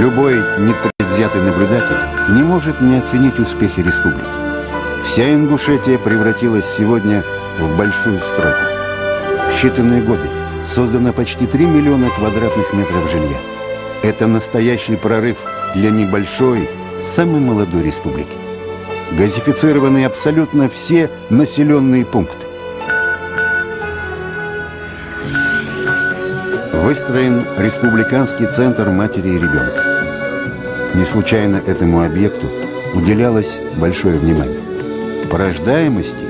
Любой непредвзятый наблюдатель не может не оценить успехи республики. Вся Ингушетия превратилась сегодня в большую стройку. В считанные годы создано почти 3 миллиона квадратных метров жилья. Это настоящий прорыв для небольшой, самой молодой республики. Газифицированы абсолютно все населенные пункты. Выстроен республиканский центр матери и ребенка. Не случайно этому объекту уделялось большое внимание. По рождаемости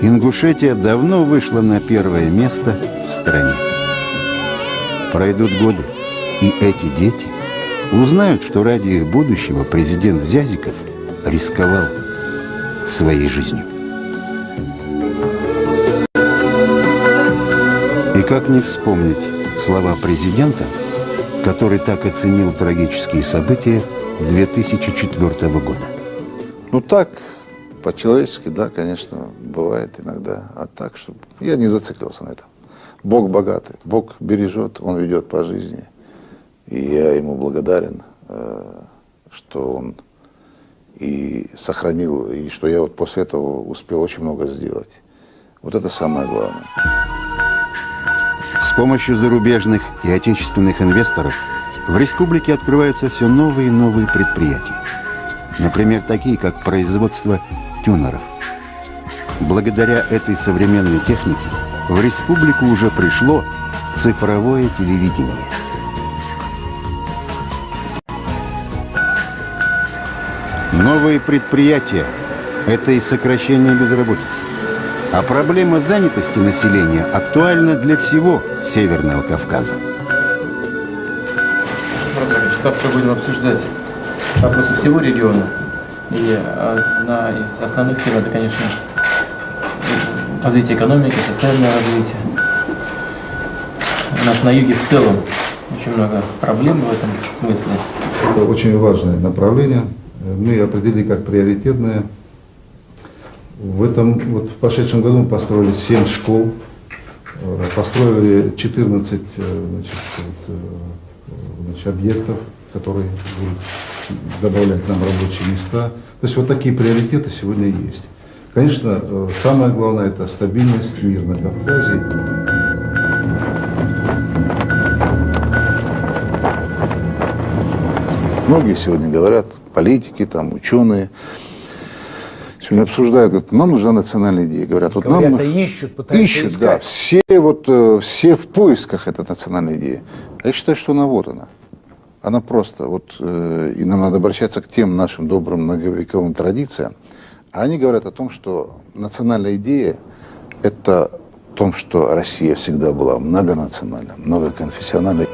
Ингушетия давно вышла на первое место в стране. Пройдут годы, и эти дети узнают, что ради их будущего президент Зязиков рисковал своей жизнью. И как не вспомнить слова президента, который так оценил трагические события 2004 года? Ну так, по-человечески, да, конечно, бывает иногда. А так, чтобы я не зациклился на этом. Бог богатый, Бог бережет, Он ведет по жизни. И я Ему благодарен, что Он и сохранил, и что я вот после этого успел очень много сделать. Вот это самое главное. С помощью зарубежных и отечественных инвесторов в республике открываются все новые и новые предприятия. Например, такие, как производство тюнеров. Благодаря этой современной технике в республику уже пришло цифровое телевидение. Новые предприятия – это и сокращение безработицы. А проблема занятости населения актуальна для всего Северного Кавказа. Завтра будем обсуждать вопросы всего региона. И одна из основных тем – это, конечно, развитие экономики, социальное развитие. У нас на юге в целом очень много проблем в этом смысле. Это очень важное направление. Мы определили как приоритетное. В прошедшем году мы построили 7 школ, построили 14 объектов, которые будут добавлять нам рабочие места. То есть вот такие приоритеты сегодня есть. Конечно, самое главное – это стабильность, мир на Кавказе. Многие сегодня говорят, политики, там, ученые, сегодня обсуждают, говорят, нам нужна национальная идея. Говорят, вот нам ищут, пытаются ищут, искать. да, все в поисках этой национальной идеи. А я считаю, что она вот она. Она просто, и нам надо обращаться к тем нашим добрым многовековым традициям. А они говорят о том, что национальная идея – это о том, что Россия всегда была многонациональной, многоконфессиональной.